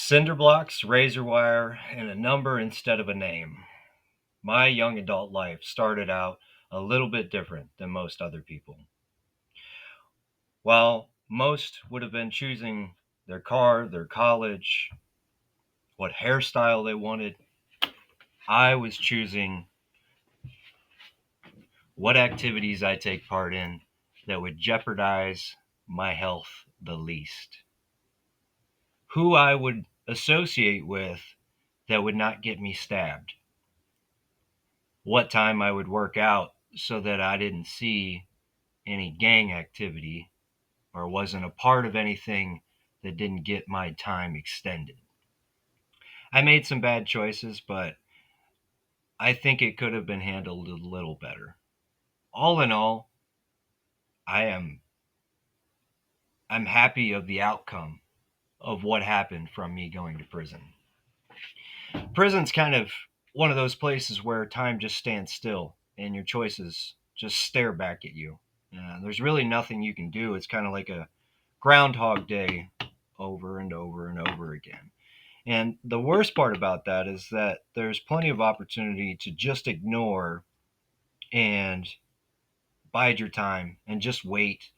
Cinder blocks, razor wire, and a number instead of a name. My young adult life started out a little bit different than most other people. While most would have been choosing their car, their college, what hairstyle they wanted, I was choosing what activities I take part in that would jeopardize my health the least. Who I would associate with that would not get me stabbed. What time I would work out so that I didn't see any gang activity or wasn't a part of anything that didn't get my time extended. I made some bad choices, but I think it could have been handled a little better. All in all, I am I'm happy of the outcome of what happened from me going to prison. Prison's kind of one of those places where time just stands still and your choices just stare back at you. There's really nothing you can do. It's kind of like a Groundhog Day over and over and over again. And the worst part about that is that there's plenty of opportunity to just ignore and bide your time and just wait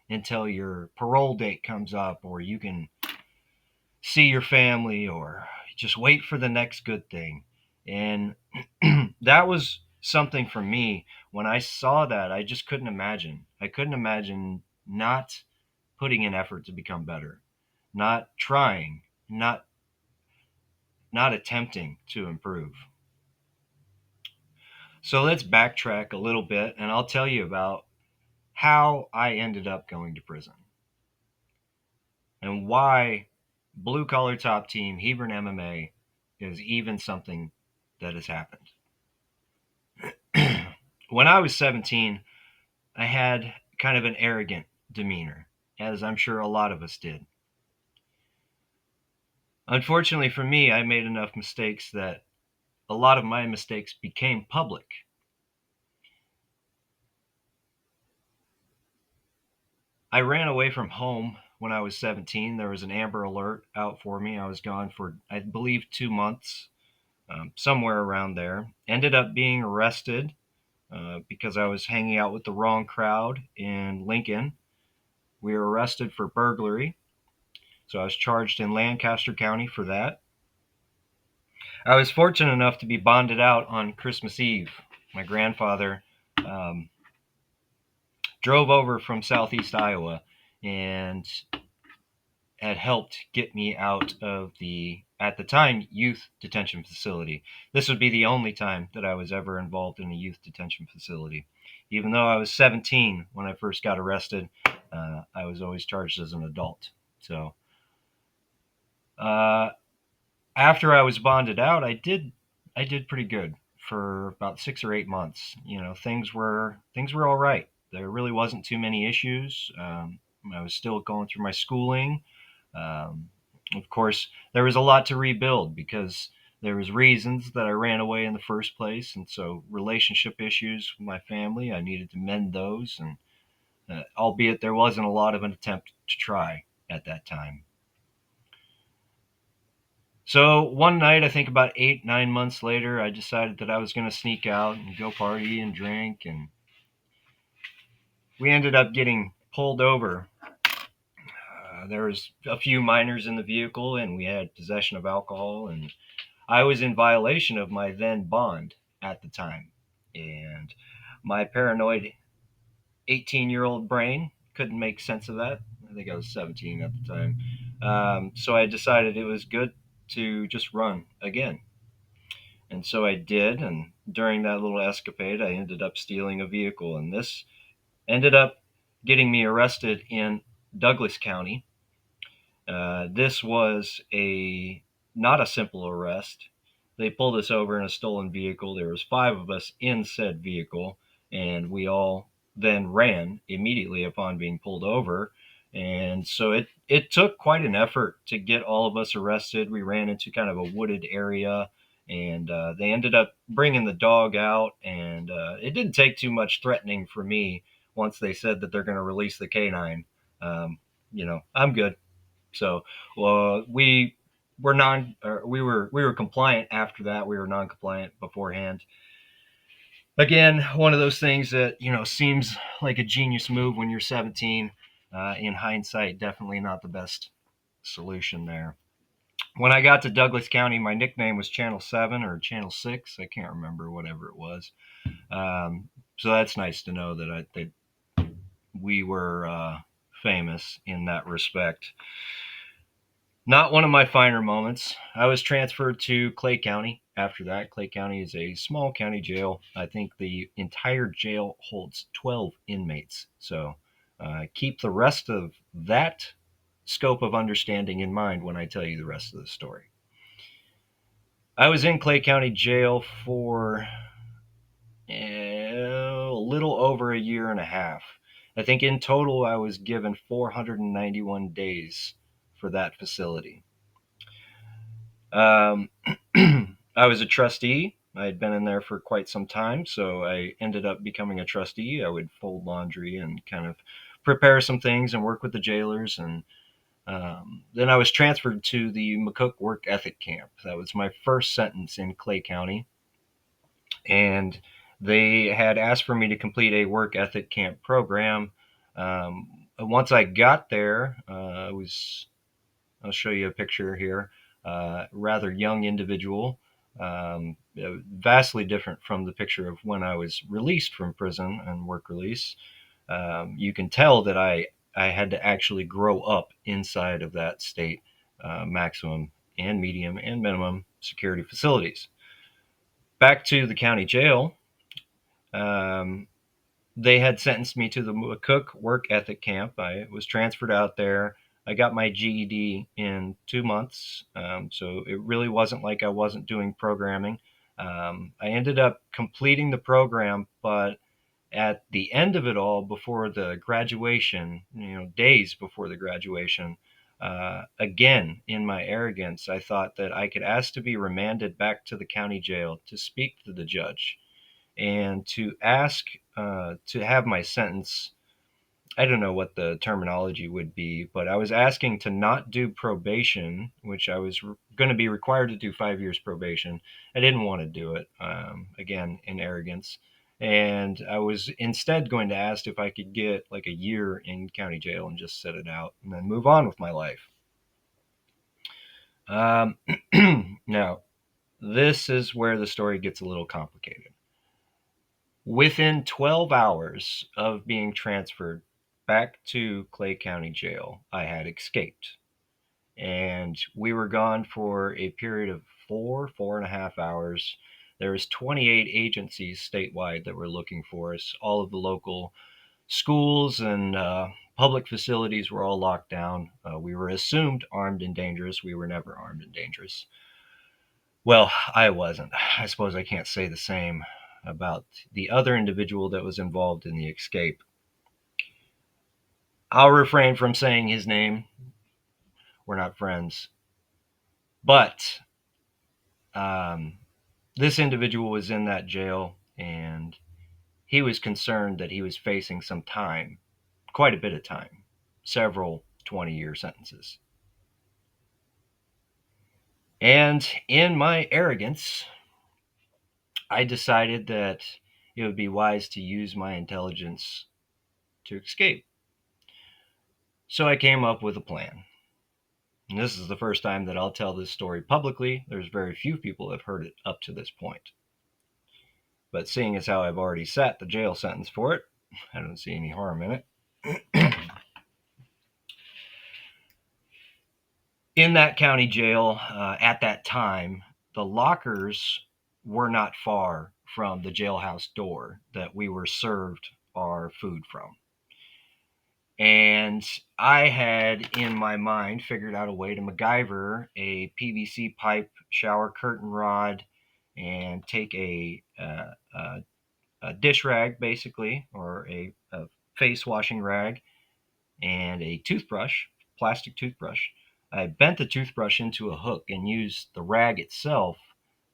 until your parole date comes up, or you can see your family, or just wait for the next good thing. And that was something for me. When I saw that, I just couldn't imagine. I couldn't imagine not putting in effort to become better, not trying, not attempting to improve. So let's backtrack a little bit and I'll tell you about how I ended up going to prison and why blue collar top team Hebron MMA is even something that has happened. When I was 17, I had kind of an arrogant demeanor, as I'm sure a lot of us did. Unfortunately for me, I made enough mistakes that a lot of my mistakes became public. I ran away from home when I was 17. There was an Amber Alert out for me. I was gone for, I believe, 2 months, somewhere around there. Ended up being arrested because I was hanging out with the wrong crowd in Lincoln. We were arrested for burglary. So I was charged in Lancaster County for that. I was fortunate enough to be bonded out on Christmas Eve. My grandfather um, drove over from southeast Iowa and had helped get me out of the, at the time, youth detention facility. This would be the only time that I was ever involved in a youth detention facility. Even though I was 17 when I first got arrested, I was always charged as an adult. So uh, after I was bonded out, I did pretty good for about 6 or 8 months. You know, things were all right. There really wasn't too many issues. I was still going through my schooling. Um, of course, there was a lot to rebuild because there was reasons that I ran away in the first place, and so relationship issues with my family, I needed to mend those, and albeit there wasn't a lot of an attempt to try at that time. So one night, I think about 8, 9 months later, I decided that I was going to sneak out and go party and drink, and we ended up getting pulled over. There was a few minors in the vehicle, and we had possession of alcohol, and I was in violation of my then bond at the time. And my paranoid 18-year-old brain couldn't make sense of that. I think I was 17 at the time. So I decided it was good to just run again. And so I did. And during that little escapade, I ended up stealing a vehicle. And this ended up getting me arrested in Douglas County. This was a not a simple arrest. They pulled us over in a stolen vehicle. There was 5 of us in said vehicle, and we all then ran immediately upon being pulled over. And so it took quite an effort to get all of us arrested. We ran into kind of a wooded area, and they ended up bringing the dog out. And it didn't take too much threatening for me once they said that they're going to release the canine. I'm good. So we we were compliant after that. We were non-compliant beforehand. Again, one of those things that seems like a genius move when you're 17. In hindsight, definitely not the best solution there. When I got to Douglas County, my nickname was Channel 7 or Channel 6. I can't remember, whatever it was. So that's nice to know that we were famous in that respect. Not one of my finer moments. I was transferred to Clay County after that. Clay County is a small county jail. I think the entire jail holds 12 inmates. So keep the rest of that scope of understanding in mind when I tell you the rest of the story. I was in Clay County Jail for a little over a year and a half. I think in total I was given 491 days for that facility. I was a trustee. I had been in there for quite some time, so I ended up becoming a trustee. I would fold laundry and kind of prepare some things and work with the jailers. And then I was transferred to the McCook Work Ethic Camp. That was my first sentence in Clay County. And they had asked for me to complete a work ethic camp program. Once I got there, I'll show you a picture here, rather young individual, vastly different from the picture of when I was released from prison and work release. You can tell that I had to actually grow up inside of that state maximum and medium and minimum security facilities. Back to the county jail. Um, they had sentenced me to the McCook Work Ethic Camp. I was transferred out there. I got my GED in 2 months, so it really wasn't like I wasn't doing programming. I ended up completing the program, but at the end of it all, before the graduation, days before the graduation, again, in my arrogance, I thought that I could ask to be remanded back to the county jail to speak to the judge and to ask to have my sentence. I don't know what the terminology would be, but I was asking to not do probation, which I was going to be required to do 5 years probation. I didn't want to do it, again, in arrogance. And I was instead going to ask if I could get like a year in county jail and just sit it out and then move on with my life. Now, this is where the story gets a little complicated. Within 12 hours of being transferred back to Clay County Jail, I had escaped. And we were gone for a period of 4.5 hours. There was 28 agencies statewide that were looking for us. All of the local schools and public facilities were all locked down. We were assumed armed and dangerous. We were never armed and dangerous. Well, I wasn't. I suppose I can't say the same about the other individual that was involved in the escape. I'll refrain from saying his name. We're not friends. But this individual was in that jail, and he was concerned that he was facing some time, quite a bit of time, several 20-year sentences. And in my arrogance, I decided that it would be wise to use my intelligence to escape. So I came up with a plan. And this is the first time that I'll tell this story publicly. There's very few people that have heard it up to this point. But seeing as how I've already sat the jail sentence for it, I don't see any harm in it. In that county jail, at that time, the lockers were not far from the jailhouse door that we were served our food from. And I had, in my mind, figured out a way to MacGyver a PVC pipe shower curtain rod and take a dish rag, basically, or a face washing rag, and a toothbrush, plastic toothbrush. I bent the toothbrush into a hook and used the rag itself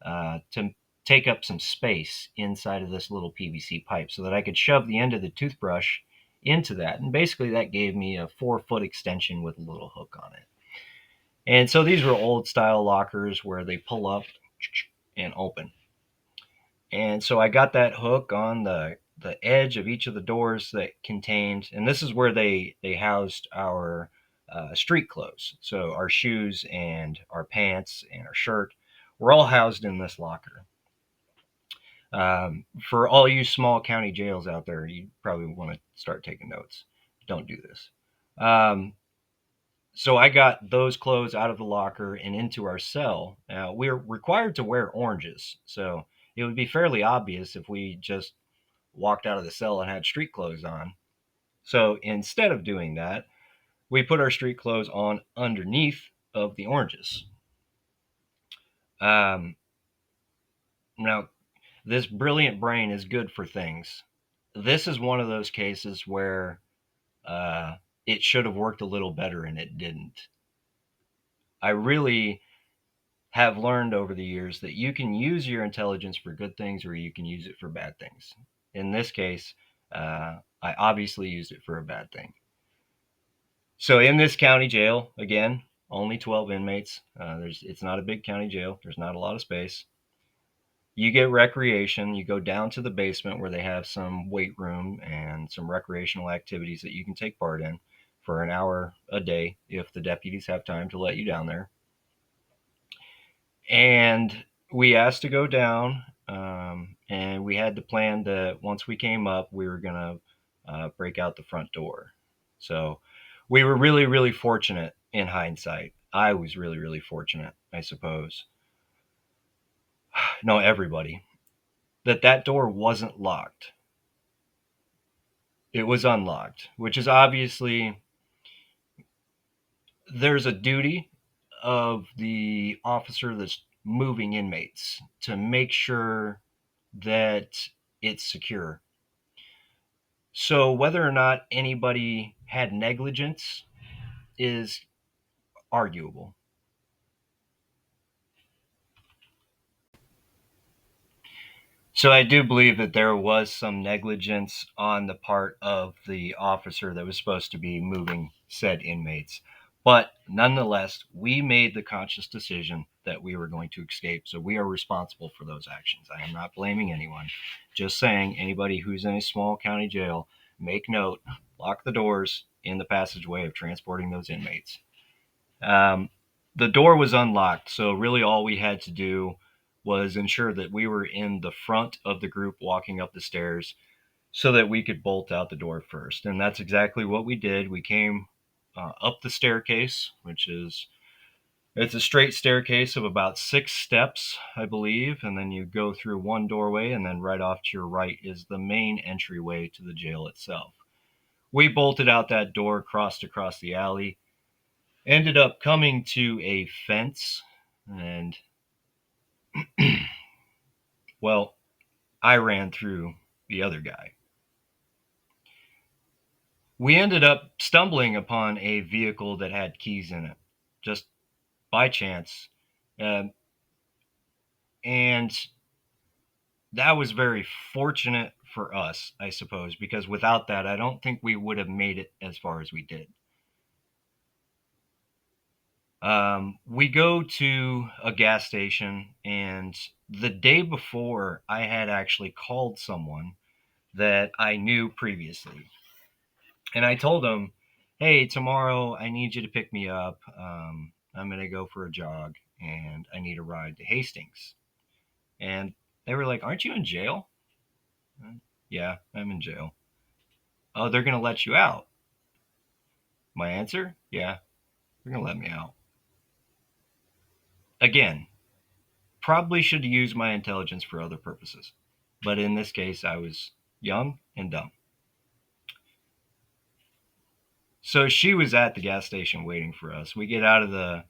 to take up some space inside of this little PVC pipe so that I could shove the end of the toothbrush into that. And basically that gave me a 4-foot extension with a little hook on it. And so these were old style lockers where they pull up and open. And so I got that hook on the edge of each of the doors that contained, and this is where they housed our street clothes. So our shoes and our pants and our shirt were all housed in this locker. For all you small county jails out there, you probably want to start taking notes. Don't do this. So I got those clothes out of the locker and into our cell. We're required to wear oranges, so it would be fairly obvious if we just walked out of the cell and had street clothes on. So instead of doing that, we put our street clothes on underneath of the oranges. Um, Now, this brilliant brain is good for things. This is one of those cases where uh, it should have worked a little better and it didn't. I really have learned over the years that you can use your intelligence for good things or you can use it for bad things. In this case, I obviously used it for a bad thing. So in this county jail, again, only 12 inmates. It's not a big county jail. There's not a lot of space. You get recreation. You go down to the basement where they have some weight room and some recreational activities that you can take part in for an hour a day if the deputies have time to let you down there. And we asked to go down, and we had the plan that once we came up, we were going to break out the front door. So we were really, really fortunate in hindsight. I was really, really fortunate, I suppose. No, everybody. That door wasn't locked. It was unlocked, which is obviously there's a duty of the officer that's moving inmates to make sure that it's secure. So whether or not anybody had negligence is arguable. So I do believe that there was some negligence on the part of the officer that was supposed to be moving said inmates. But nonetheless, we made the conscious decision that we were going to escape. So we are responsible for those actions. I am not blaming anyone. Just saying, anybody who's in a small county jail, make note, lock the doors in the passageway of transporting those inmates. Um, the door was unlocked, so really all we had to do was ensure that we were in the front of the group walking up the stairs so that we could bolt out the door first. And that's exactly what we did. We came up the staircase, which is it's a straight staircase of about 6 steps, I believe, and then you go through one doorway, and then right off to your right is the main entryway to the jail itself. We bolted out that door, crossed across the alley, ended up coming to a fence, and well, I ran through the other guy. We ended up stumbling upon a vehicle that had keys in it, just by chance. Um, and that was very fortunate for us, I suppose, because without that, I don't think we would have made it as far as we did. We go to a gas station, and the day before, I had actually called someone that I knew previously. And I told them, hey, tomorrow I need you to pick me up. I'm going to go for a jog and I need a ride to Hastings. And they were like, aren't you in jail? Yeah, I'm in jail. Oh, they're going to let you out. My answer? Yeah, they're going to let me out. Again, probably should use my intelligence for other purposes. But in this case, I was young and dumb. So she was at the gas station waiting for us. We get out of the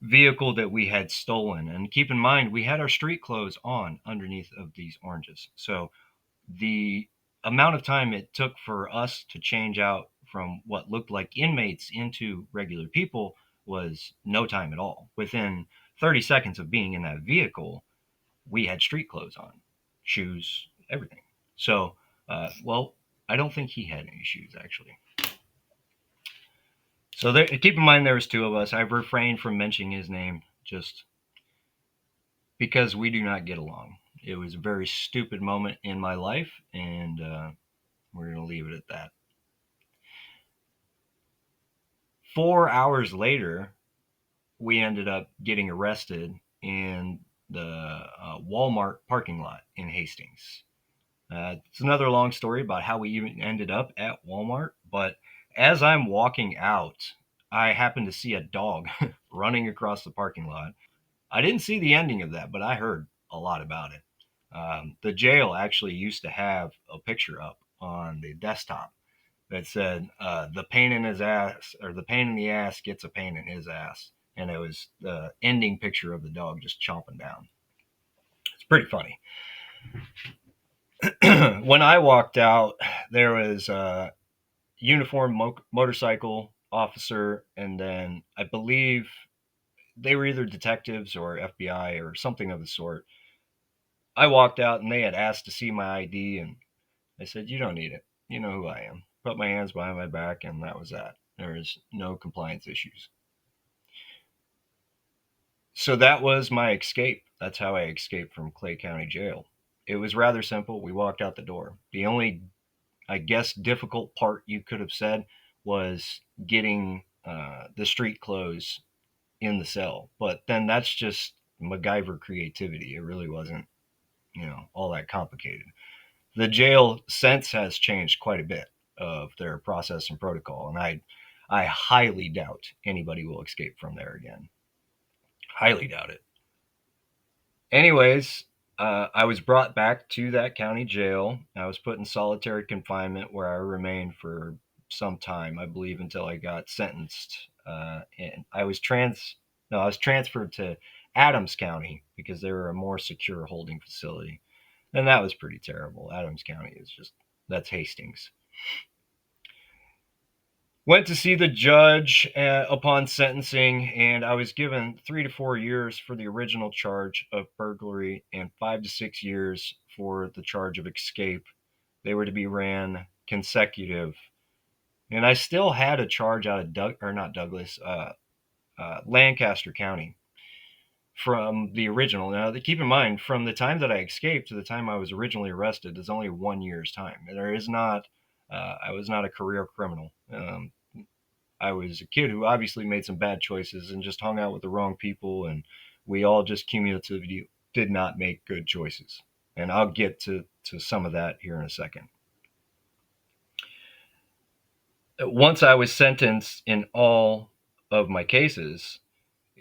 vehicle that we had stolen. And keep in mind, we had our street clothes on underneath of these oranges. So the amount of time it took for us to change out from what looked like inmates into regular people was no time at all. Within 30 seconds of being in that vehicle, we had street clothes on, shoes, everything. So, well, I don't think he had any shoes actually. So there, keep in mind there was two of us. I've refrained from mentioning his name just because we do not get along. It was a very stupid moment in my life, and we're going to leave it at that. 4 hours later, we ended up getting arrested in the Walmart parking lot in Hastings. It's another long story about how we even ended up at Walmart, but as I'm walking out, I happen to see a dog running across the parking lot. I didn't see the ending of that, but I heard a lot about it. The jail actually used to have a picture up on the desktop that said, "The pain in his ass," or "The pain in the ass gets a pain in his ass," and it was the ending picture of the dog just chomping down. It's pretty funny. When I walked out, there was a uniformed motorcycle officer, and then I believe they were either detectives or FBI or something of the sort. I walked out and they had asked to see my ID, and I said, "You don't need it. You know who I am." Put my hands behind my back, and that was that. There was no compliance issues. So that was my escape. That's how I escaped from Clay County Jail. It was rather simple. We walked out the door. The only, I guess, difficult part you could have said was getting the street clothes in the cell. But then that's just MacGyver creativity. It really wasn't, all that complicated. The jail since has changed quite a bit of their process and protocol, and I highly doubt anybody will escape from there again. Highly doubt it. Anyways, I was brought back to that county jail. I was put in solitary confinement where I remained for some time, I believe, until I got sentenced. And I was transferred to Adams County because they were a more secure holding facility, and that was pretty terrible. Adams County is just that's Hastings. Went to see the judge upon sentencing, and I was given 3 to 4 years for the original charge of burglary and 5 to 6 years for the charge of escape. They were to be ran consecutive, and I still had a charge out of not Douglas, Lancaster County from the original. Now, keep in mind, from the time that I escaped to the time I was originally arrested is only 1 year's time. There is not. I was not a career criminal. I was a kid who obviously made some bad choices and just hung out with the wrong people, and we all just cumulatively did not make good choices. And I'll get to some of that here in a second. Once I was sentenced in all of my cases,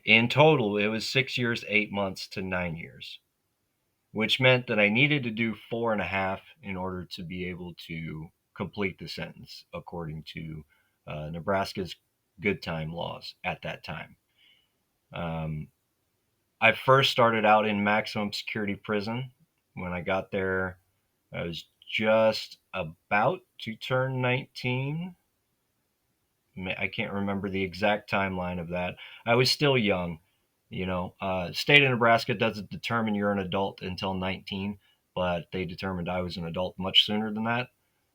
in total, it was 6 years, 8 months to 9 years, which meant that I needed to do 4.5 in order to be able to complete the sentence according to Nebraska's good time laws at that time. Um, I first started out in maximum security prison. When I got there, I was just about to turn 19. I can't remember the exact timeline of that. I was still young. State of Nebraska doesn't determine you're an adult until 19, but they determined I was an adult much sooner than that.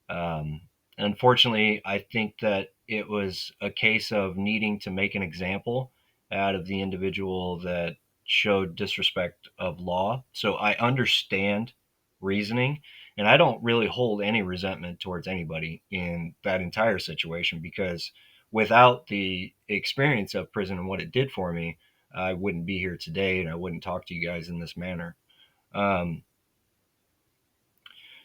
Um, Unfortunately, I think that it was a case of needing to make an example out of the individual that showed disrespect of law. So I understand reasoning, and I don't really hold any resentment towards anybody in that entire situation because without the experience of prison and what it did for me, I wouldn't be here today and I wouldn't talk to you guys in this manner. Um,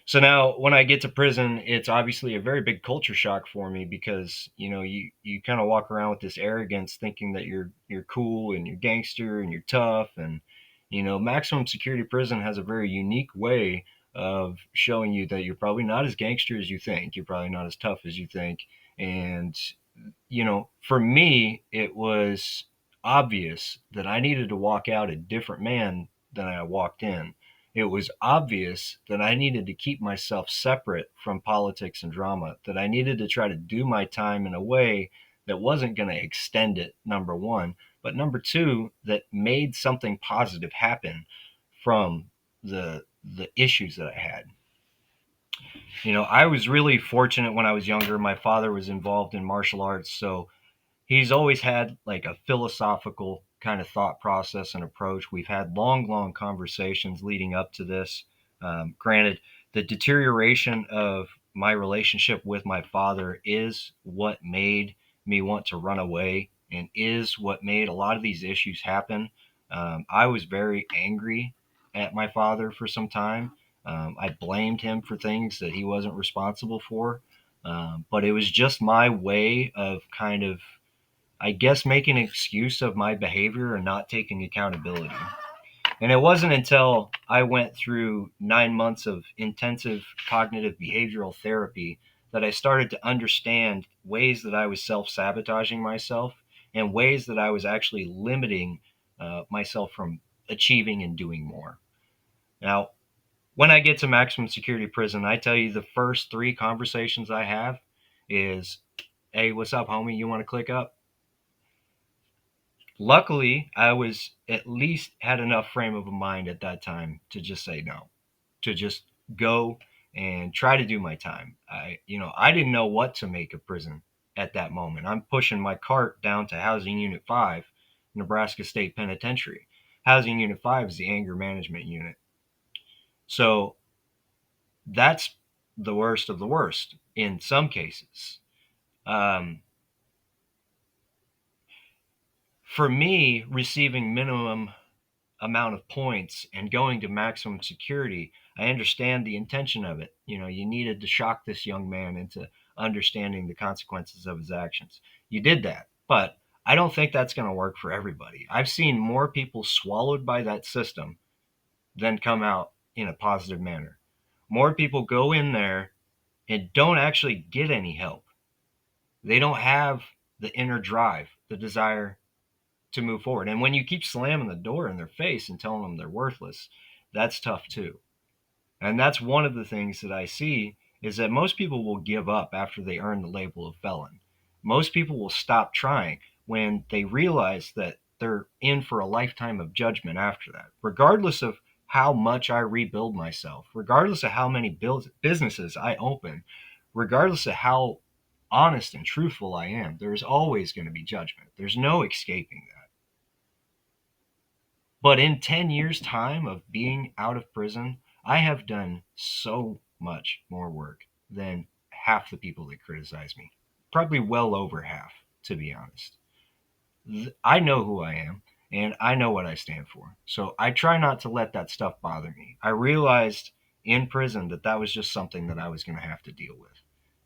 so now when I get to prison, it's obviously a very big culture shock for me because, you kind of walk around with this arrogance thinking that you're cool and you're gangster and you're tough and maximum security prison has a very unique way of showing you that you're probably not as gangster as you think. You're probably not as tough as you think. And for me, it was obvious that I needed to walk out a different man than I walked in. It was obvious that I needed to keep myself separate from politics and drama, that I needed to try to do my time in a way that wasn't going to extend it, number one, but number two, that made something positive happen from the issues that I had. I was really fortunate when I was younger. My father was involved in martial arts, so he's always had like a philosophical kind of thought process and approach. We've had long conversations leading up to this. Granted, the deterioration of my relationship with my father is what made me want to run away and is what made a lot of these issues happen. I was very angry at my father for some time. I blamed him for things that he wasn't responsible for. But it was just my way of kind of, I guess, making an excuse of my behavior and not taking accountability. And it wasn't until I went through 9 months of intensive cognitive behavioral therapy that I started to understand ways that I was self sabotaging myself and ways that I was actually limiting myself from achieving and doing more. Now, when I get to maximum security prison, I tell you the first three conversations I have is, hey, what's up, homie? You want to click up? Luckily, I was at least had enough frame of a mind at that time to just say no, to just go and try to do my time. I didn't know what to make of prison at that moment. I'm pushing my cart down to Housing Unit 5, Nebraska State Penitentiary. Housing Unit 5 is the anger management unit. So that's the worst of the worst in some cases. Um, for me, receiving minimum amount of points and going to maximum security, I understand the intention of it. You needed to shock this young man into understanding the consequences of his actions. You did that, but I don't think that's going to work for everybody. I've seen more people swallowed by that system than come out in a positive manner. More people go in there and don't actually get any help. They don't have the inner drive, the desire to move forward. And when you keep slamming the door in their face and telling them they're worthless, that's tough too. And that's one of the things that I see is that most people will give up after they earn the label of felon. Most people will stop trying when they realize that they're in for a lifetime of judgment after that, regardless of how much I rebuild myself, regardless of how many businesses I open, regardless of how honest and truthful I am. There's always going to be judgment. There's no escaping that. But in 10 years' time of being out of prison, I have done so much more work than half the people that criticize me. Probably well over half, to be honest. I know who I am and I know what I stand for. So I try not to let that stuff bother me. I realized in prison that that was just something that I was going to have to deal with.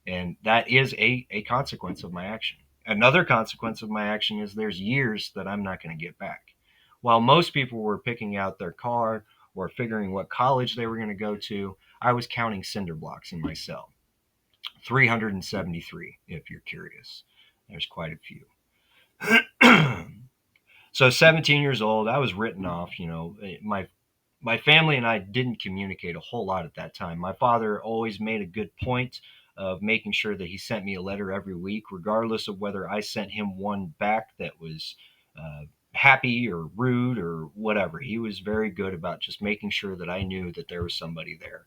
And that is a consequence of my action. Another consequence of my action is there's years that I'm not going to get back. While most people were picking out their car or figuring what college they were going to go to, I was counting cinder blocks in my cell. 373, if you're curious. There's quite a few. So 17 years old, I was written off. My family and I didn't communicate a whole lot at that time. My father always made a good point of making sure that he sent me a letter every week, regardless of whether I sent him one back that was happy or rude or whatever. He was very good about just making sure that I knew that there was somebody there.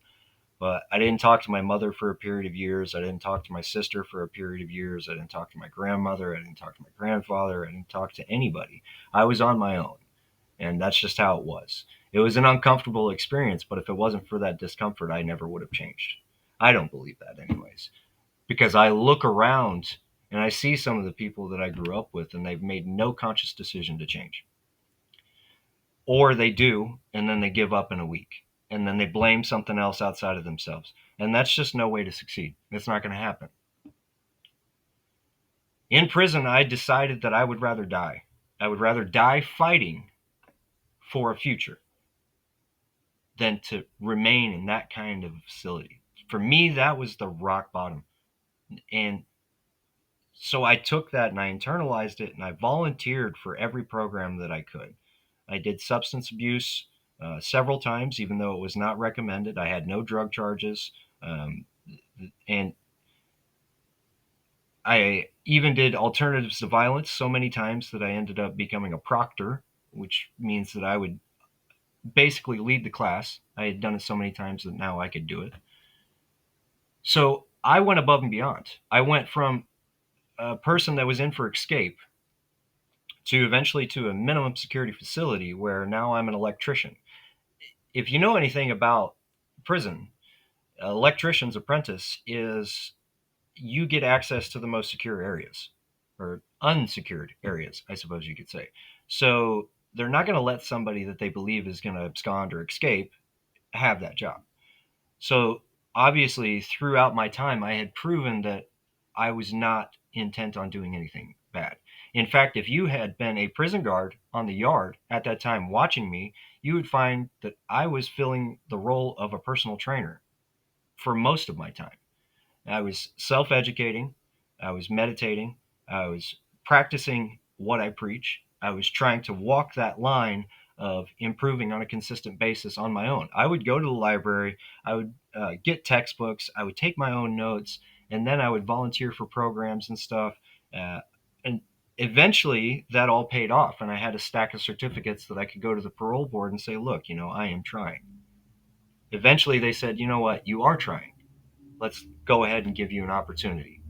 But I didn't talk to my mother for a period of years. I didn't talk to my sister for a period of years. I didn't talk to my grandmother. I didn't talk to my grandfather. I didn't talk to anybody. I was on my own. And that's just how it was. It was an uncomfortable experience, but if it wasn't for that discomfort, I never would have changed. I don't believe that, anyways, because I look around and I see some of the people that I grew up with, and they've made no conscious decision to change. Or they do, and then they give up in a week, and then they blame something else outside of themselves. And that's just no way to succeed. It's not going to happen. In prison, I decided that I would rather die. I would rather die fighting for a future than to remain in that kind of facility. For me, that was the rock bottom. And so I took that and I internalized it and I volunteered for every program that I could. I did substance abuse several times, even though it was not recommended. I had no drug charges. And I even did alternatives to violence so many times that I ended up becoming a proctor, which means that I would basically lead the class. I had done it so many times that now I could do it. So I went above and beyond. I went from a person that was in for escape to eventually to a minimum security facility where now I'm an electrician. If you know anything about prison, electrician's apprentice is you get access to the most secure areas or unsecured areas, I suppose you could say. So they're not going to let somebody that they believe is going to abscond or escape have that job. So obviously, throughout my time, I had proven that I was not intent on doing anything bad. In fact, if you had been a prison guard on the yard at that time watching me, you would find that I was filling the role of a personal trainer for most of my time. I was self educating, I was meditating, I was practicing what I preach. I was trying to walk that line of improving on a consistent basis on my own. I would go to the library, I would get textbooks, I would take my own notes, and then I would volunteer for programs and stuff. And eventually that all paid off, and I had a stack of certificates that I could go to the parole board and say, look, I am trying. Eventually they said, you know what, you are trying. Let's go ahead and give you an opportunity.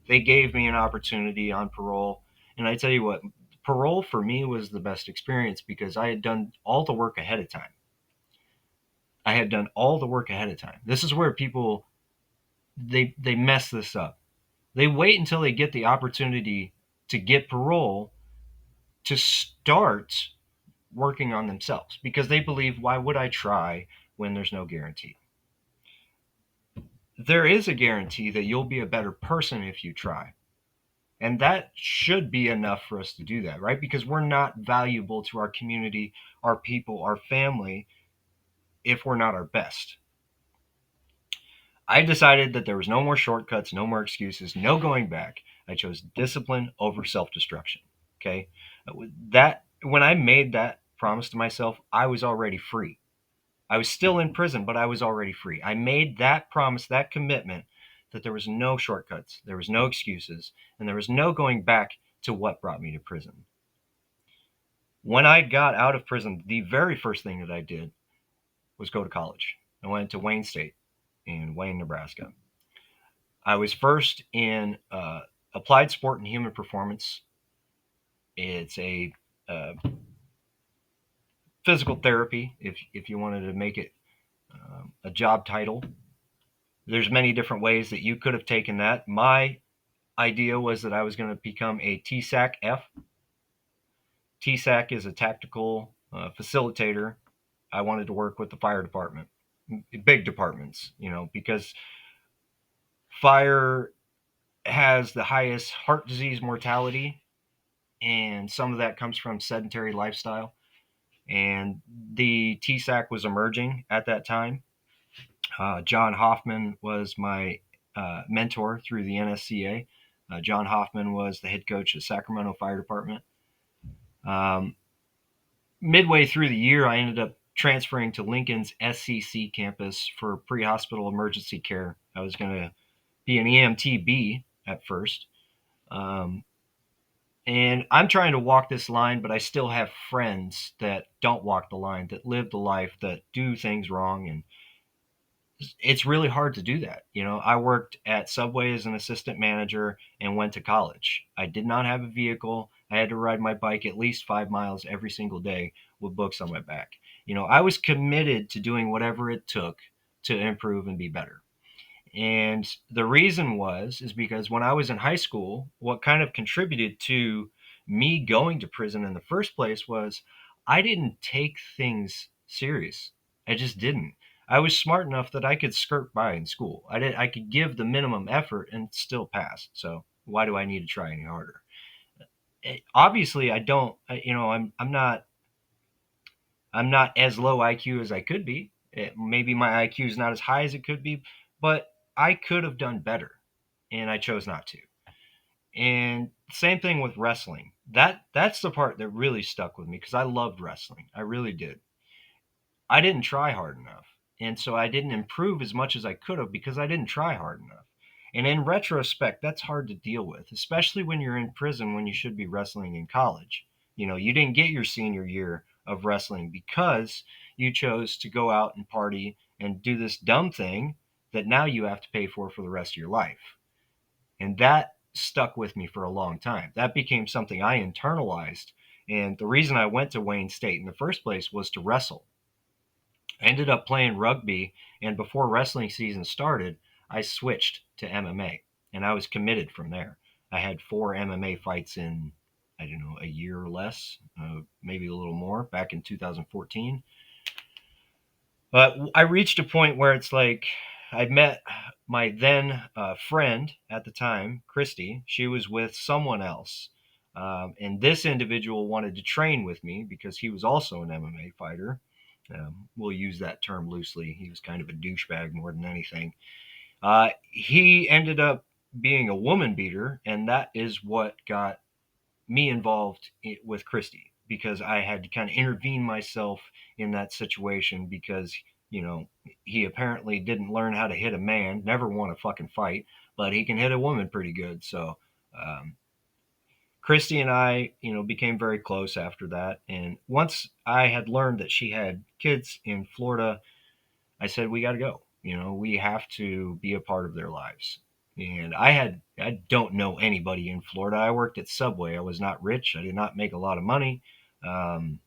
They gave me an opportunity on parole. And I tell you what, parole for me was the best experience because I had done all the work ahead of time. I had done all the work ahead of time. This is where people they mess this up. They wait until they get the opportunity to get parole to start working on themselves because they believe, why would I try when there's no guarantee? There is a guarantee that you'll be a better person if you try. And that should be enough for us to do that, right? Because we're not valuable to our community, our people, our family if we're not our best. I decided that there was no more shortcuts, no more excuses, no going back. I chose discipline over self-destruction. Okay? That when I made that promise to myself, I was already free. I was still in prison, but I was already free. I made that promise, that commitment that there was no shortcuts, there was no excuses, and there was no going back to what brought me to prison. When I got out of prison, the very first thing that I did was go to college. I went to Wayne State in Wayne, Nebraska. I was first in applied sport and human performance. It's a physical therapy, if you wanted to make it a job title. There's many different ways that you could have taken that. My idea was that I was going to become a TSAC-F. TSAC is a tactical facilitator. I wanted to work with the fire department, big departments, because fire has the highest heart disease mortality, and some of that comes from sedentary lifestyle. And the TSAC was emerging at that time. John Hoffman was my mentor through the NSCA. John Hoffman was the head coach of Sacramento Fire Department. Midway through the year, I ended up transferring to Lincoln's SCC campus for pre-hospital emergency care. I was going to be an EMTB at first. And I'm trying to walk this line, but I still have friends that don't walk the line, that live the life, that do things wrong. And it's really hard to do that. I worked at Subway as an assistant manager and went to college. I did not have a vehicle. I had to ride my bike at least 5 miles every single day with books on my back. I was committed to doing whatever it took to improve and be better. And the reason is because when I was in high school, what kind of contributed to me going to prison in the first place was I didn't take things serious. I just didn't. I was smart enough that I could skirt by in school. I could give the minimum effort and still pass. So why do I need to try any harder? Obviously, I don't. I'm not as low IQ as I could be. Maybe my IQ is not as high as it could be, but I could have done better, and I chose not to. And same thing with wrestling. That's the part that really stuck with me because I loved wrestling. I really did. I didn't try hard enough. And so I didn't improve as much as I could have because I didn't try hard enough. And in retrospect, that's hard to deal with, especially when you're in prison when you should be wrestling in college. You didn't get your senior year of wrestling because you chose to go out and party and do this dumb thing that now you have to pay for the rest of your life. And that stuck with me for a long time. That became something I internalized. And the reason I went to Wayne State in the first place was to wrestle. I ended up playing rugby, and before wrestling season started, I switched to MMA, and I was committed from there. I had 4 MMA fights in, I don't know, a year or less, maybe a little more, back in 2014. But I reached a point where it's like I met my then friend at the time, Christy. She was with someone else. And this individual wanted to train with me because he was also an MMA fighter. We'll use that term loosely. He was kind of a douchebag more than anything. He ended up being a woman beater, and that is what got me involved with Christy, because I had to kind of intervene myself in that situation because, you know, he apparently didn't learn how to hit a man, never won a fucking fight, but he can hit a woman pretty good. So, Christy and I, became very close after that. And once I had learned that she had kids in Florida, I said, we got to go. We have to be a part of their lives. And I don't know anybody in Florida. I worked at Subway. I was not rich. I did not make a lot of money. Um,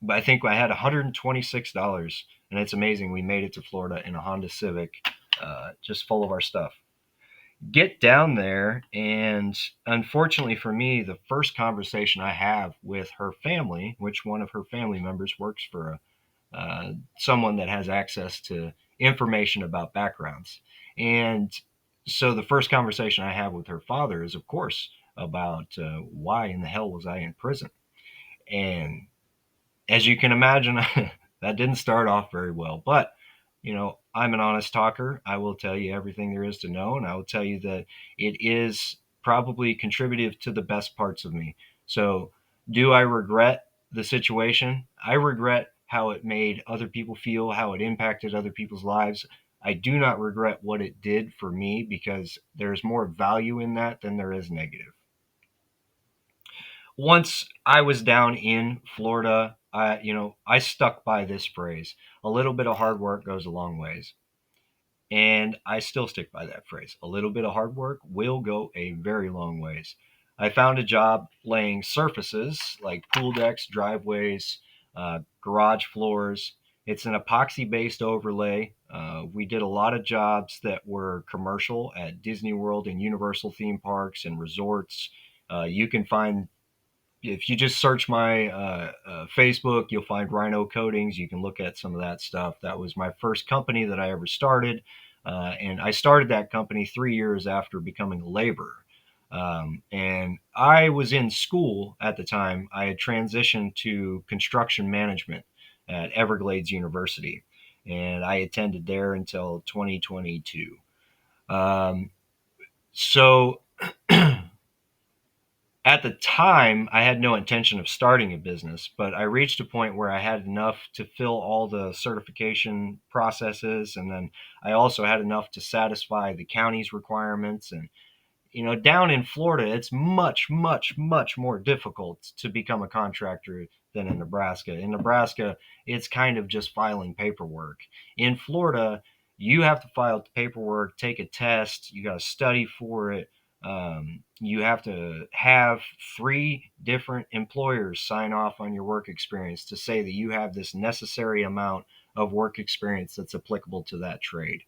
but I think I had $126. And it's amazing. We made it to Florida in a Honda Civic, just full of our stuff. Get down there. And unfortunately for me, the first conversation I have with her family, which one of her family members works for someone that has access to information about backgrounds. And so the first conversation I have with her father is, of course, about why in the hell was I in prison? And as you can imagine, that didn't start off very well. But, I'm an honest talker. I will tell you everything there is to know. And I will tell you that it is probably contributive to the best parts of me. So, do I regret the situation? I regret how it made other people feel, how it impacted other people's lives. I do not regret what it did for me because there's more value in that than there is negative. Once I was down in Florida, I stuck by this phrase: a little bit of hard work goes a long ways. And I still stick by that phrase. A little bit of hard work will go a very long ways. I found a job laying surfaces like pool decks, driveways, garage floors. It's an epoxy based overlay. We did a lot of jobs that were commercial at Disney World and Universal theme parks and resorts. You can find, if you just search my Facebook, you'll find Rhino Coatings. You can look at some of that stuff. That was my first company that I ever started. And I started that company 3 years after becoming a laborer. And I was in school at the time. I had transitioned to construction management at Everglades University. And I attended there until 2022. So at the time, I had no intention of starting a business, but I reached a point where I had enough to fill all the certification processes. And then I also had enough to satisfy the county's requirements. And down in Florida, it's much, much, much more difficult to become a contractor than in Nebraska. In Nebraska, it's kind of just filing paperwork. In Florida, you have to file paperwork, take a test, you got to study for it. You have to have 3 different employers sign off on your work experience to say that you have this necessary amount of work experience that's applicable to that trade.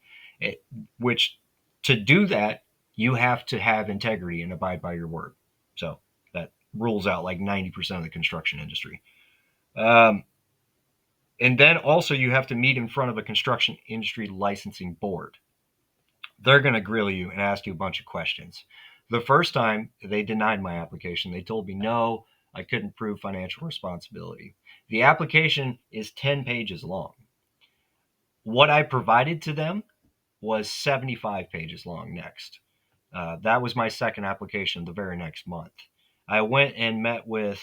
Which, to do that, you have to have integrity and abide by your word. So that rules out like 90% of the construction industry. Um, and then also you have to meet in front of a construction industry licensing board. They're going to grill you and ask you a bunch of questions. The first time they denied my application, they told me no, I couldn't prove financial responsibility. The application is 10 pages long. What I provided to them was 75 pages long next. That was my second application the very next month. I went and met with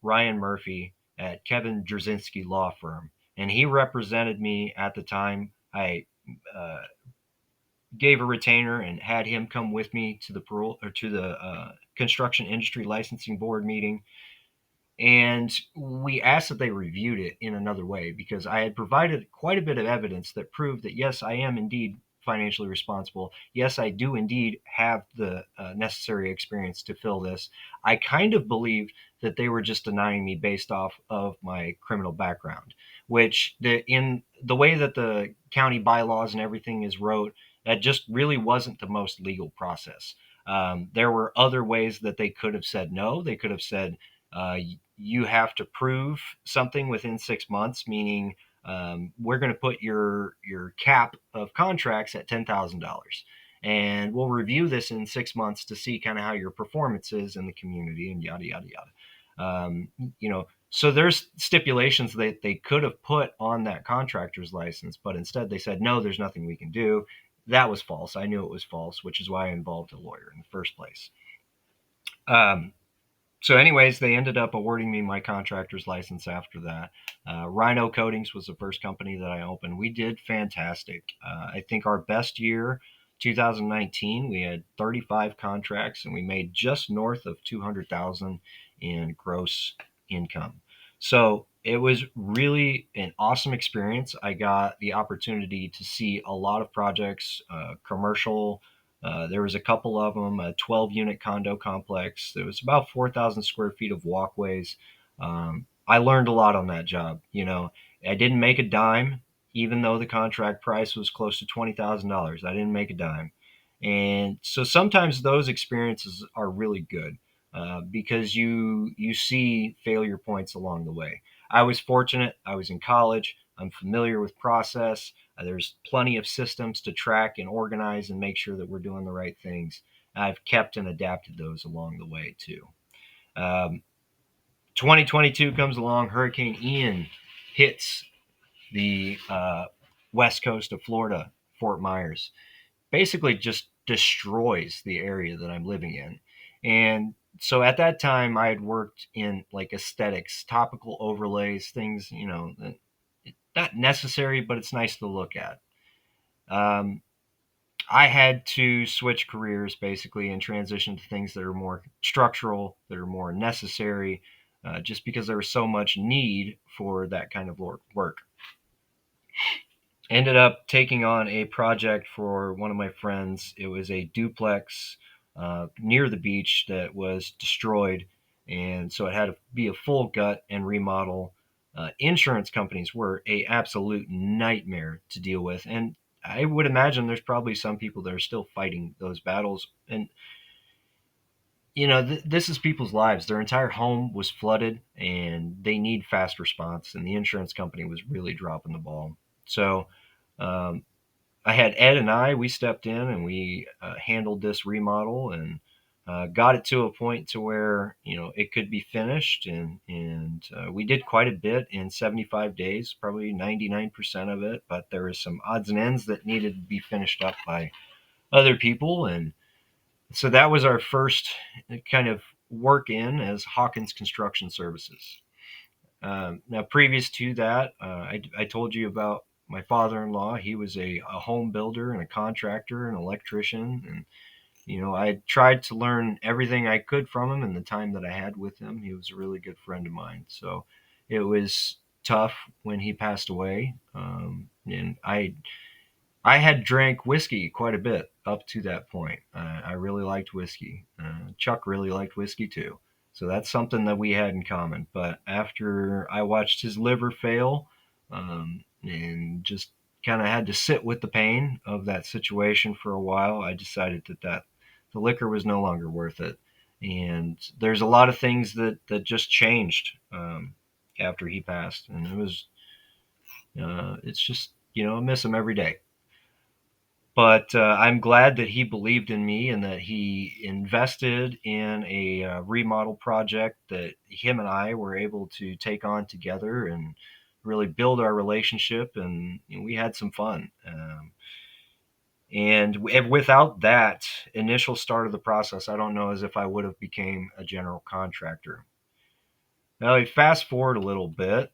Ryan Murphy at Kevin Drzezinski Law Firm, and he represented me at the time. I gave a retainer and had him come with me to the parole or to the construction industry licensing board meeting. And we asked that they reviewed it in another way because I had provided quite a bit of evidence that proved that, yes, I am indeed financially responsible. Yes, I do indeed have the necessary experience to fill this. I kind of believed that they were just denying me based off of my criminal background, which in the way that the county bylaws and everything is wrote, that just really wasn't the most legal process. There were other ways that they could have said no. They could have said, you have to prove something within 6 months, meaning we're going to put your cap of contracts at $10,000, and we'll review this in 6 months to see kind of how your performance is in the community and yada yada yada. So there's stipulations that they could have put on that contractor's license, but instead they said no, there's nothing we can do. That was false. I knew it was false, which is why I involved a lawyer in the first place. Um, so anyways, they ended up awarding me my contractor's license after that. Rhino Coatings was the first company that I opened. We did fantastic. I think our best year, 2019, we had 35 contracts and we made just north of 200,000 in gross income. So it was really an awesome experience. I got the opportunity to see a lot of projects, commercial. There was a couple of them, a 12-unit condo complex. There was about 4,000 square feet of walkways. I learned a lot on that job. I didn't make a dime, even though the contract price was close to $20,000. I didn't make a dime. And so sometimes those experiences are really good because you see failure points along the way. I was fortunate. I was in college. I'm familiar with process. There's plenty of systems to track and organize and make sure that we're doing the right things. I've kept and adapted those along the way too. Um, 2022 comes along. Hurricane Ian hits the west coast of Florida, Fort Myers, basically just destroys the area that I'm living in. And so at that time, I had worked in like aesthetics, topical overlays, things, not necessary, but it's nice to look at. Um, I had to switch careers basically and transition to things that are more structural, that are more necessary, just because there was so much need for that kind of work. Ended up taking on a project for one of my friends. It was a duplex near the beach that was destroyed, and so it had to be a full gut and remodel. Insurance companies were a absolute nightmare to deal with, and I would imagine there's probably some people that are still fighting those battles. And this is people's lives. Their entire home was flooded, and they need fast response. And the insurance company was really dropping the ball. So um, I had Ed and we stepped in and we handled this remodel and got it to a point to where it could be finished, and we did quite a bit in 75 days, probably 99% of it. But there was some odds and ends that needed to be finished up by other people, and so that was our first kind of work in as Hawkins Construction Services. Now, previous to that, I told you about my father-in-law. He was a home builder and a contractor and electrician, and I tried to learn everything I could from him in the time that I had with him. He was a really good friend of mine. So it was tough when he passed away, and I had drank whiskey quite a bit up to that point. I really liked whiskey. Chuck really liked whiskey too. So that's something that we had in common. But after I watched his liver fail and just kind of had to sit with the pain of that situation for a while, I decided that the liquor was no longer worth it. And there's a lot of things that just changed after he passed. And it's just, I miss him every day. But I'm glad that he believed in me and that he invested in a remodel project that him and I were able to take on together and really build our relationship. And we had some fun. And without that initial start of the process, I don't know as if I would have became a general contractor. Now, we fast forward a little bit.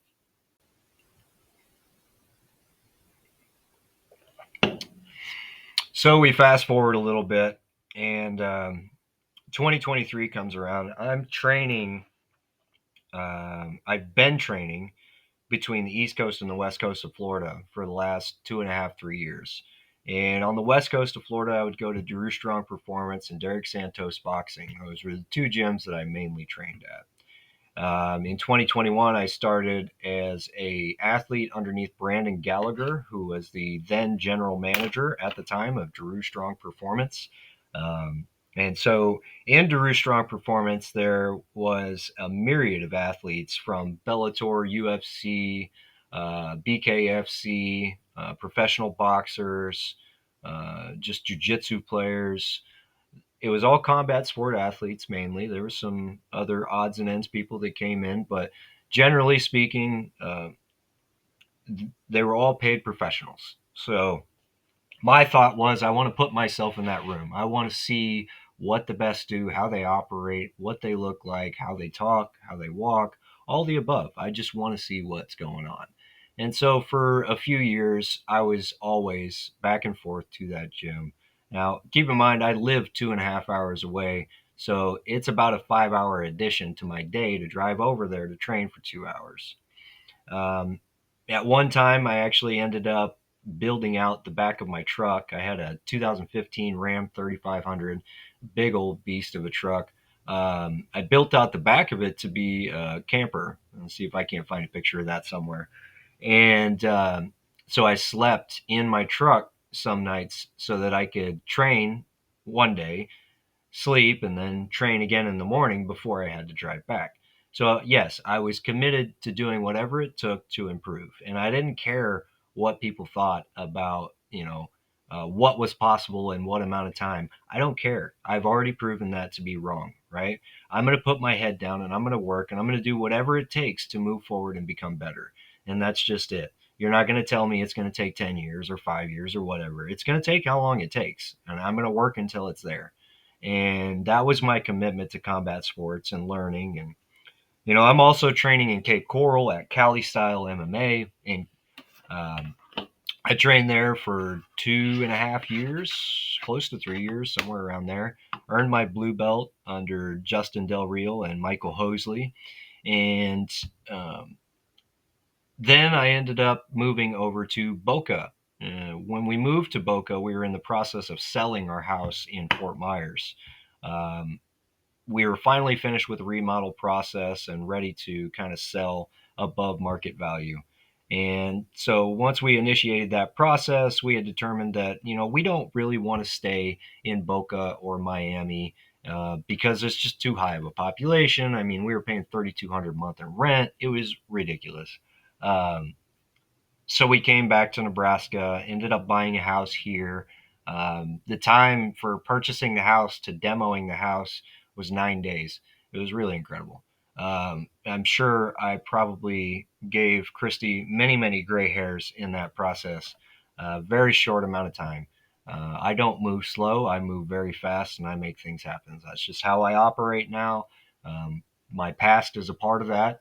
So we fast forward a little bit, and 2023 comes around. I've been training between the East Coast and the West Coast of Florida for the last 2.5, 3 years. And on the west coast of Florida, I would go to Drew Strong Performance and Derek Santos Boxing. Those were the two gyms that I mainly trained at. In 2021, I started as a athlete underneath Brandon Gallagher, who was the then general manager at the time of Drew Strong Performance. Um, and so in Drew Strong Performance, there was a myriad of athletes from Bellator, UFC, BKFC, professional boxers, just jiu-jitsu players. It was all combat sport athletes mainly. There were some other odds and ends people that came in, but generally speaking, they were all paid professionals. So my thought was, I want to put myself in that room. I want to see what the best do, how they operate, what they look like, how they talk, how they walk, all the above. I just want to see what's going on. And so for a few years, I was always back and forth to that gym. Now, keep in mind, I live 2.5 hours away. So it's about a 5 hour addition to my day to drive over there to train for 2 hours. Um, at one time, I actually ended up building out the back of my truck. I had a 2015 Ram 3500, big old beast of a truck. I built out the back of it to be a camper. Let's see if I can't find a picture of that somewhere. And so I slept in my truck some nights so that I could train one day, sleep, and then train again in the morning before I had to drive back. So, yes, I was committed to doing whatever it took to improve. And I didn't care what people thought about, what was possible in what amount of time. I don't care. I've already proven that to be wrong, right? I'm going to put my head down and I'm going to work and I'm going to do whatever it takes to move forward and become better. And that's just it. You're not going to tell me it's going to take 10 years or 5 years or whatever. It's going to take how long it takes. And I'm going to work until it's there. And that was my commitment to combat sports and learning. And I'm also training in Cape Coral at Cali Style MMA, and um, I trained there for 2.5 years, close to 3 years, somewhere around there. Earned my blue belt under Justin Del Real and Michael Hosley, and um, then I ended up moving over to Boca. When we moved to Boca, we were in the process of selling our house in Fort Myers. Um, we were finally finished with the remodel process and ready to kind of sell above market value. And so once we initiated that process, we had determined that, we don't really want to stay in Boca or Miami because it's just too high of a population. I mean, we were paying $3,200 a month in rent. It was ridiculous. Um, so we came back to Nebraska, ended up buying a house here. The time for purchasing the house to demoing the house was 9 days. It was really incredible. I'm sure I probably gave Christy many, many gray hairs in that process. Very short amount of time. I don't move slow. I move very fast, and I make things happen. That's just how I operate now. My past is a part of that.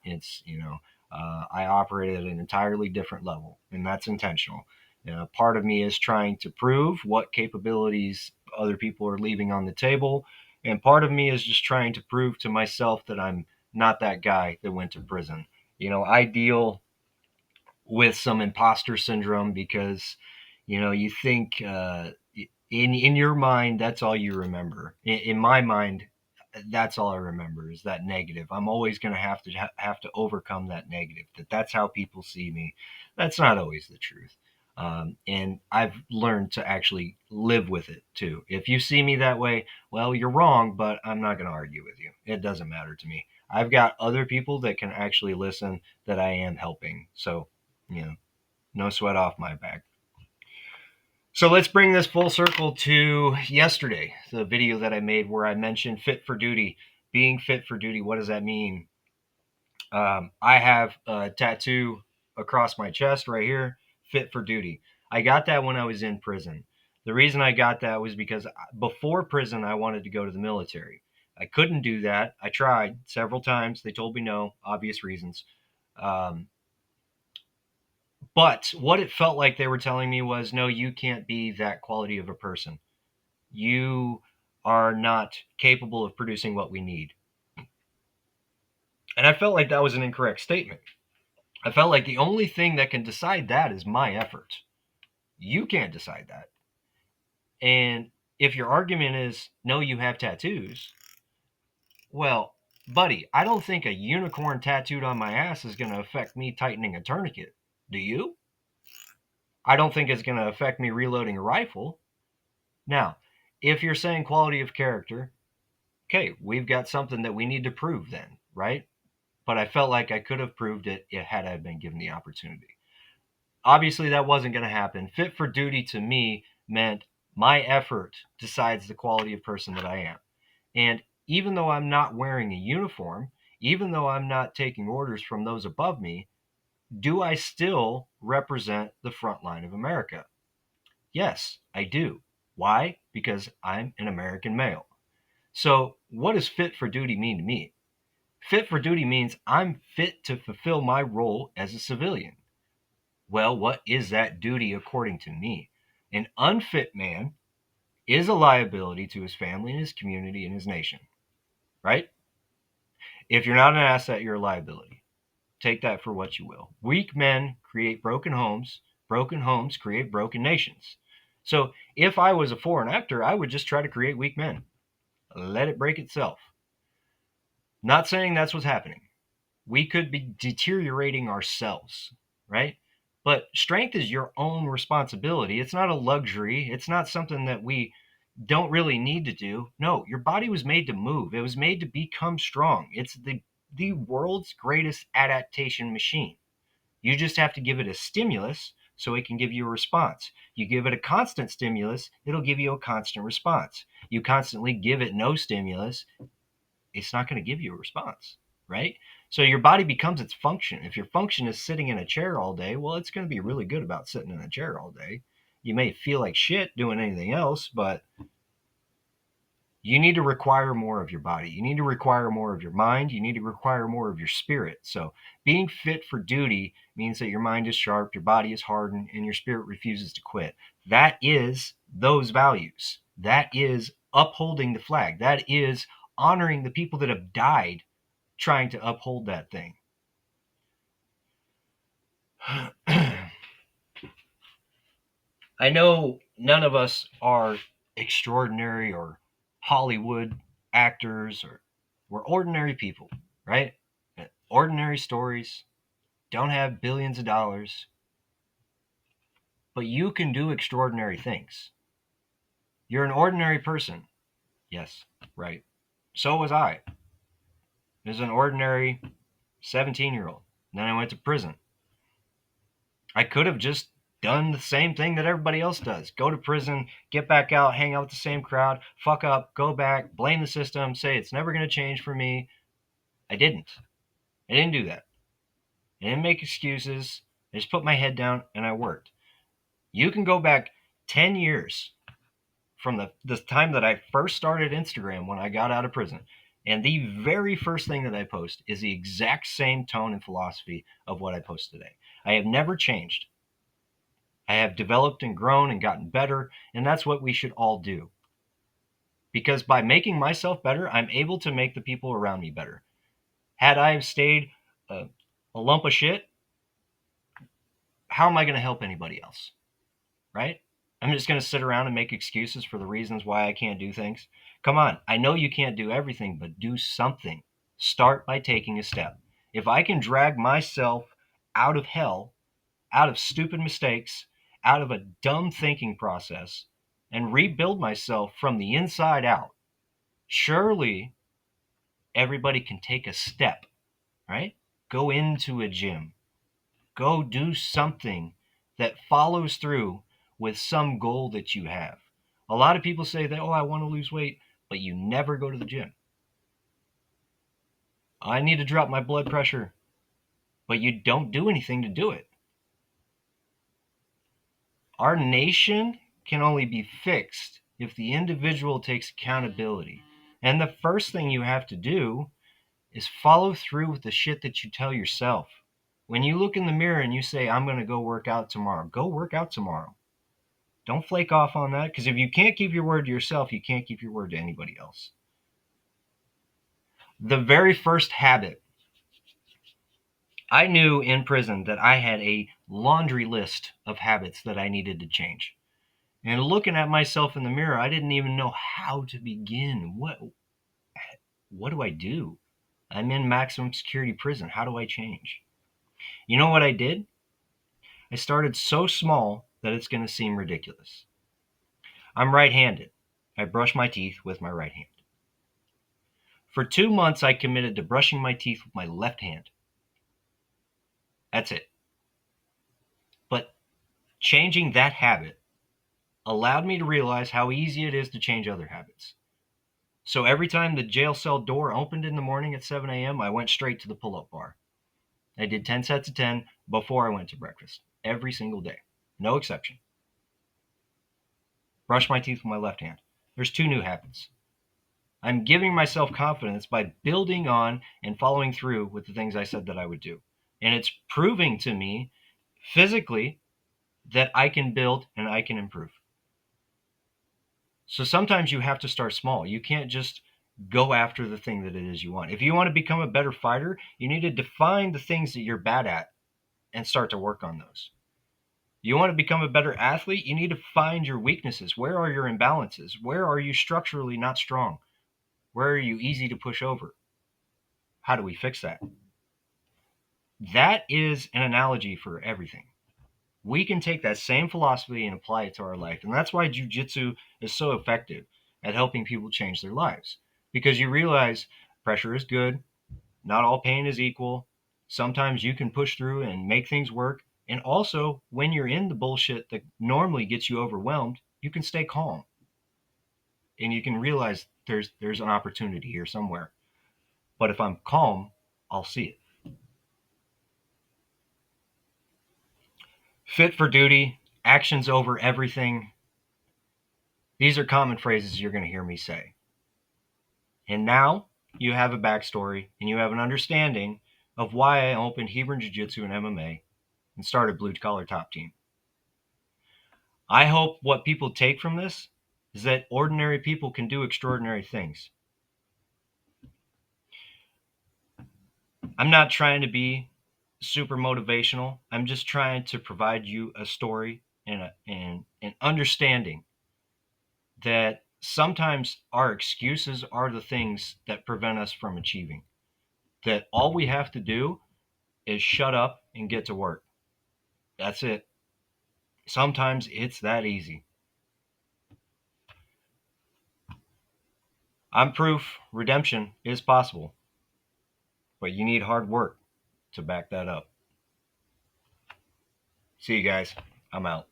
I operate at an entirely different level, and that's intentional. Part of me is trying to prove what capabilities other people are leaving on the table, and part of me is just trying to prove to myself that I'm not that guy that went to prison. I deal with some imposter syndrome because you think in your mind that's all you remember. In my mind, that's all I remember is that negative. I'm always going to have to overcome that negative. That's how people see me. That's not always the truth. And I've learned to actually live with it too. If you see me that way, well, you're wrong, but I'm not going to argue with you. It doesn't matter to me. I've got other people that can actually listen that I am helping. So, no sweat off my back. So let's bring this full circle to yesterday, the video that I made where I mentioned fit for duty. Being fit for duty, what does that mean? I have a tattoo across my chest right here, fit for duty. I got that when I was in prison. The reason I got that was because before prison, I wanted to go to the military. I couldn't do that. I tried several times. They told me no, obvious reasons. Um, but what it felt like they were telling me was, no, you can't be that quality of a person. You are not capable of producing what we need. And I felt like that was an incorrect statement. I felt like the only thing that can decide that is my effort. You can't decide that. And if your argument is, no, you have tattoos, well, buddy, I don't think a unicorn tattooed on my ass is going to affect me tightening a tourniquet. Do you? I don't think it's going to affect me reloading a rifle. Now, if you're saying quality of character, okay, we've got something that we need to prove then, right? But I felt like I could have proved it had I been given the opportunity. Obviously, that wasn't going to happen. Fit for duty to me meant my effort decides the quality of person that I am. And even though I'm not wearing a uniform, even though I'm not taking orders from those above me, do I still represent the front line of America? Yes, I do. Why? Because I'm an American male. So, what does fit for duty mean to me? Fit for duty means I'm fit to fulfill my role as a civilian. Well, what is that duty according to me? An unfit man is a liability to his family and his community and his nation, right? If you're not an asset, you're a liability. Take that for what you will. Weak men create broken homes create broken nations. So if I was a foreign actor, I would just try to create weak men. Let it break itself. Not saying that's what's happening. We could be deteriorating ourselves, right? But strength is your own responsibility. It's not a luxury. It's not something that we don't really need to do. No, your body was made to move. It was made to become strong. It's the world's greatest adaptation machine. You just have to give it a stimulus so it can give you a response. You give it a constant stimulus, it'll give you a constant response. You constantly give it no stimulus, it's not going to give you a response, right? So your body becomes its function. If your function is sitting in a chair all day, well, it's going to be really good about sitting in a chair all day. You may feel like shit doing anything else, but you need to require more of your body. You need to require more of your mind. You need to require more of your spirit. So being fit for duty means that your mind is sharp, your body is hardened, and your spirit refuses to quit. That is those values. That is upholding the flag. That is honoring the people that have died trying to uphold that thing. I know none of us are extraordinary or Hollywood actors, or we're ordinary people, right? Ordinary stories, don't have billions of dollars, but you can do extraordinary things. You're an ordinary person. Yes, right. So was I. I was an ordinary 17-year-old. Then I went to prison. I could have just done the same thing that everybody else does. Go to prison, get back out, hang out with the same crowd, fuck up, go back, blame the system, say it's never going to change for me. I didn't. I didn't do that. I didn't make excuses. I just put my head down and I worked. You can go back 10 years from the time that I first started Instagram when I got out of prison. And the very first thing that I post is the exact same tone and philosophy of what I post today. I have never changed. I have developed and grown and gotten better, and that's what we should all do. Because by making myself better, I'm able to make the people around me better. Had I stayed a lump of shit, how am I going to help anybody else? Right? I'm just going to sit around and make excuses for the reasons why I can't do things. Come on, I know you can't do everything, but do something. Start by taking a step. If I can drag myself out of hell, out of stupid mistakes, out of a dumb thinking process, and rebuild myself from the inside out, surely everybody can take a step, right? Go into a gym, go do something that follows through with some goal that you have. A lot of people say that, oh, I want to lose weight, but you never go to the gym. I need to drop my blood pressure, but you don't do anything to do it. Our nation can only be fixed if the individual takes accountability. And the first thing you have to do is follow through with the shit that you tell yourself. When you look in the mirror and you say, I'm going to go work out tomorrow, go work out tomorrow. Don't flake off on that, because if you can't keep your word to yourself, you can't keep your word to anybody else. The very first habit, I knew in prison that I had a laundry list of habits that I needed to change. And looking at myself in the mirror, I didn't even know how to begin. What do I do? I'm in maximum security prison. How do I change? You know what I did? I started so small that it's going to seem ridiculous. I'm right-handed. I brush my teeth with my right hand. For 2 months, I committed to brushing my teeth with my left hand. That's it. But changing that habit allowed me to realize how easy it is to change other habits. So every time the jail cell door opened in the morning at 7 a.m., I went straight to the pull-up bar. I did 10 sets of 10 before I went to breakfast, every single day. No exception. Brush my teeth with my left hand. There's 2 new habits. I'm giving myself confidence by building on and following through with the things I said that I would do. And it's proving to me physically that I can build and I can improve. So sometimes you have to start small. You can't just go after the thing that it is you want. If you want to become a better fighter, you need to define the things that you're bad at and start to work on those. You want to become a better athlete, you need to find your weaknesses. Where are your imbalances? Where are you structurally not strong? Where are you easy to push over? How do we fix that? That is an analogy for everything. We can take that same philosophy and apply it to our life. And that's why jujitsu is so effective at helping people change their lives. Because you realize pressure is good, not all pain is equal. Sometimes you can push through and make things work. And also, when you're in the bullshit that normally gets you overwhelmed, you can stay calm. And you can realize there's an opportunity here somewhere. But if I'm calm, I'll see it. Fit for duty, actions over everything. These are common phrases you're going to hear me say. And now you have a backstory and you have an understanding of why I opened Hebron Jiu-Jitsu and MMA and started Blue Collar Top Team. I hope what people take from this is that ordinary people can do extraordinary things. I'm not trying to be super motivational. I'm just trying to provide you a story and an understanding that sometimes our excuses are the things that prevent us from achieving. That all we have to do is shut up and get to work. That's it. Sometimes it's that easy. I'm proof redemption is possible, but you need hard work to back that up. See you guys. I'm out.